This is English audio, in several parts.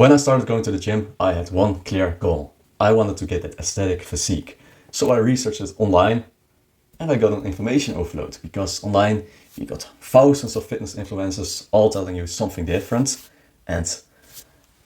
When I started going to the gym, I had one clear goal. I wanted to get that aesthetic physique. So I researched it online and I got an information overload because online you got thousands of fitness influencers all telling you something different, and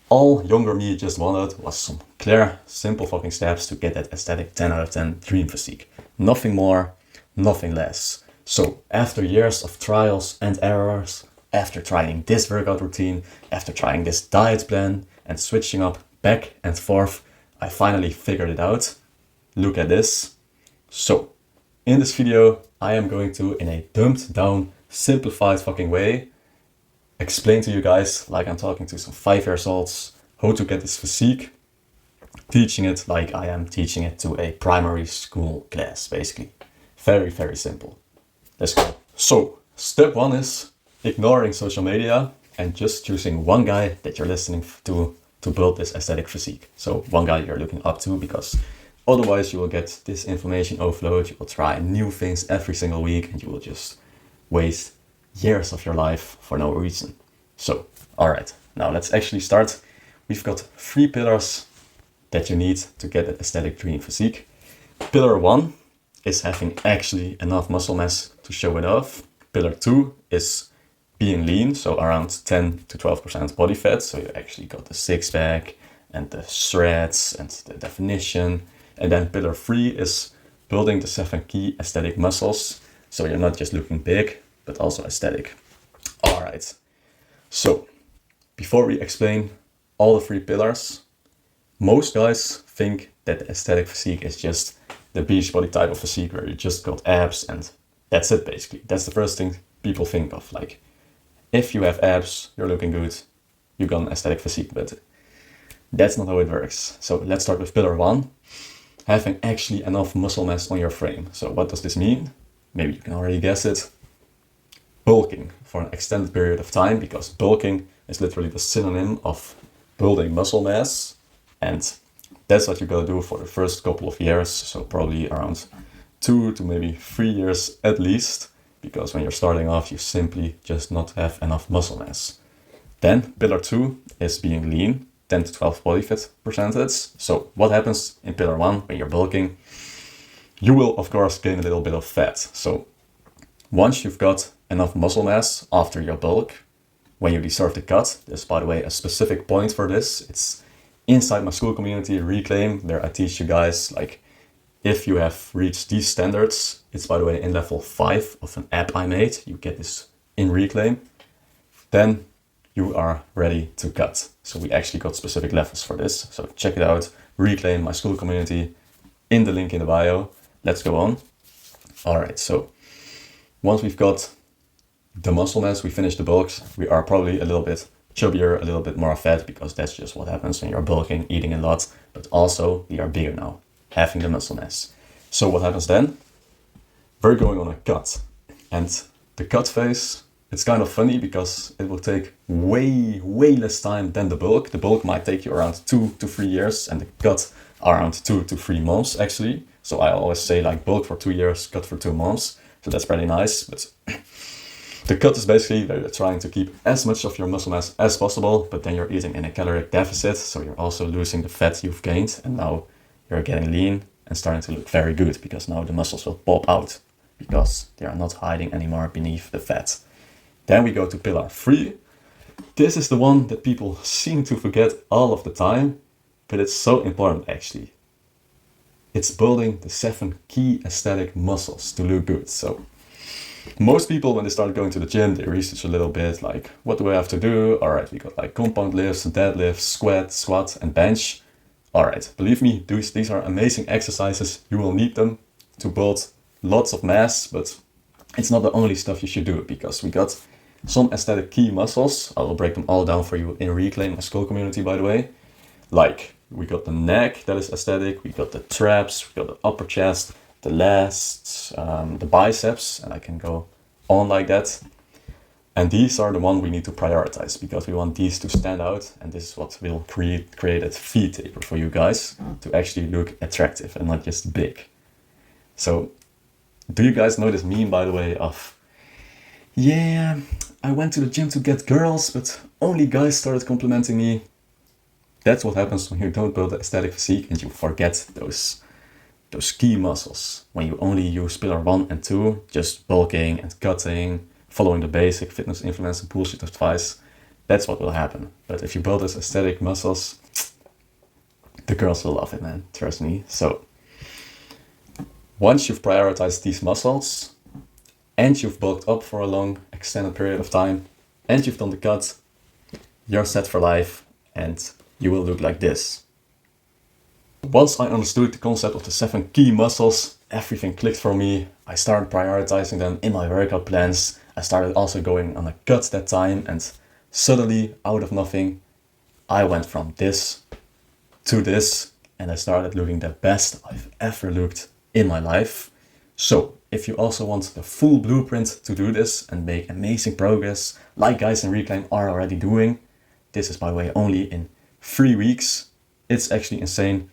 all younger me just wanted was some clear, simple fucking steps to get that aesthetic 10 out of 10 dream physique. Nothing more, nothing less. So after years of trials and errors, after trying this workout routine, after trying this diet plan and switching up back and forth, I finally figured it out. Look at this. So in this video, I am going to, in a dumbed down, simplified fucking way, explain to you guys, like I'm talking to some 5-year-olds, how to get this physique, teaching it like I am teaching it to a primary school class, basically. Very, very simple. Let's go. So, step 1 is ignoring social media and just choosing one guy that you're listening to build this aesthetic physique. So, one guy you're looking up to, because otherwise you will get this information overload, you will try new things every single week, and you will just waste years of your life for no reason. So, alright, now let's actually start. We've got 3 pillars that you need to get that aesthetic dream physique. Pillar 1 is having actually enough muscle mass to show it off. Pillar 2 is being lean, so around 10 to 12% body fat, so you actually got the six-pack and the shreds and the definition. And then pillar 3 is building the 7 key aesthetic muscles, so you're not just looking big, but also aesthetic. Alright, so before we explain all the 3 pillars, most guys think that the aesthetic physique is just the beach body type of physique where you just got abs and that's it basically. That's the first thing people think of. Like, if you have abs, you're looking good, you got an aesthetic physique, but that's not how it works. So let's start with pillar 1, having actually enough muscle mass on your frame. So what does this mean? Maybe you can already guess it. Bulking for an extended period of time, because bulking is literally the synonym of building muscle mass, and that's what you gotta do for the first couple of years, so probably around 2 to maybe 3 years at least, because when you're starting off you simply just not have enough muscle mass. Then pillar 2 is being lean, 10 to 12 body fat percentage. So what happens in pillar 1 when you're bulking? You will of course gain a little bit of fat. So once you've got enough muscle mass after your bulk, when you deserve the cut, there's by the way a specific point for this. It's inside my school community, Reclaim, where I teach you guys, like, if you have reached these standards, it's by the way in level 5 of an app I made, you get this in Reclaim, then you are ready to cut. So we actually got specific levels for this. So check it out, Reclaim, my school community, in the link in the bio. Let's go on. Alright, so once we've got the muscle mass, we finish the bulks, we are probably a little bit chubbier, a little bit more fat, because that's just what happens when you're bulking, eating a lot, but also we are bigger now, having the muscle mass. So what happens then? We're going on a cut. And the cut phase, it's kind of funny because it will take way less time than the bulk. The bulk might take you around 2 to 3 years, and the cut around 2 to 3 months actually. So I always say like bulk for 2 years, cut for 2 months. So that's pretty nice, but the cut is basically where you're trying to keep as much of your muscle mass as possible, but then you're eating in a caloric deficit, so you're also losing the fat you've gained, and now you're getting lean and starting to look very good, because now the muscles will pop out, because they are not hiding anymore beneath the fat. Then we go to pillar 3. This is the one that people seem to forget all of the time, but it's so important actually. It's building the 7 key aesthetic muscles to look good. So most people, when they start going to the gym, they research a little bit, like, what do I have to do? Alright, we got like compound lifts, deadlifts, squat, and bench. Alright, believe me, these are amazing exercises. You will need them to build lots of mass, but it's not the only stuff you should do, because we got some aesthetic key muscles. I will break them all down for you in Reclaim, my school community, by the way. Like, we got the neck, that is aesthetic. We got the traps, we got the upper chest, the last, the biceps, and I can go on like that. And these are the ones we need to prioritize, because we want these to stand out, and this is what will create a V taper for you guys to actually look attractive and not just big. So, do you guys know this meme, by the way, of, yeah, I went to the gym to get girls, but only guys started complimenting me? That's what happens when you don't build an aesthetic physique and you forget those key muscles. When you only use pillar 1 and 2, just bulking and cutting, following the basic fitness influencer bullshit advice, that's what will happen. But if you build those aesthetic muscles, the girls will love it, man, trust me. So once you've prioritized these muscles and you've bulked up for a long extended period of time and you've done the cut, you're set for life and you will look like this. Once I understood the concept of the 7 key muscles, everything clicked for me. I started prioritizing them in my workout plans. I started also going on a cut that time, and suddenly, out of nothing, I went from this to this, and I started looking the best I've ever looked in my life. So if you also want the full blueprint to do this and make amazing progress, like guys in Reclaim are already doing, this is by the way only in 3 weeks. It's actually insane.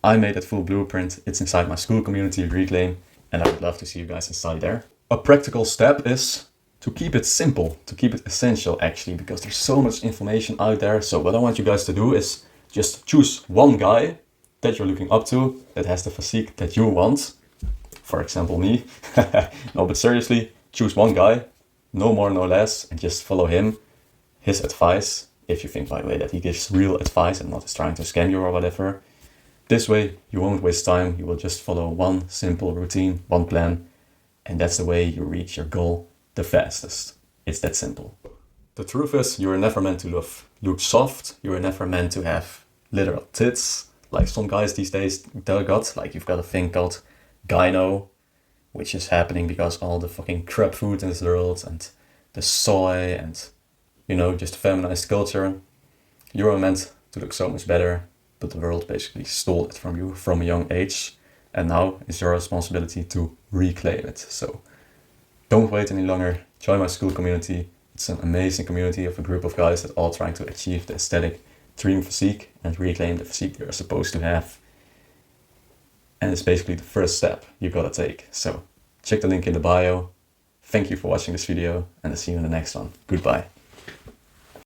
I made that full blueprint. It's inside my school community, Reclaim, and I would love to see you guys inside there. A practical step is to keep it simple, to keep it essential actually, because there's so much information out there. So what I want you guys to do is just choose one guy that you're looking up to, that has the physique that you want. For example, me. No, but seriously, choose one guy, no more, no less, and just follow him, his advice. If you think, by the way, that he gives real advice and not is trying to scam you or whatever. This way, you won't waste time. You will just follow one simple routine, one plan, and that's the way you reach your goal the fastest. It's that simple. The truth is, you were never meant to look soft. You were never meant to have literal tits, like some guys these days got. Like you've got a thing called gyno, which is happening because all the fucking crap food in this world and the soy and, you know, just feminized culture. You were meant to look so much better, but the world basically stole it from you from a young age. And now it's your responsibility to reclaim it. So don't wait any longer. Join my school community. It's an amazing community of a group of guys that all trying to achieve the aesthetic dream physique and reclaim the physique they're supposed to have. And it's basically the first step you gotta take. So check the link in the bio. Thank you for watching this video and I'll see you in the next one. Goodbye.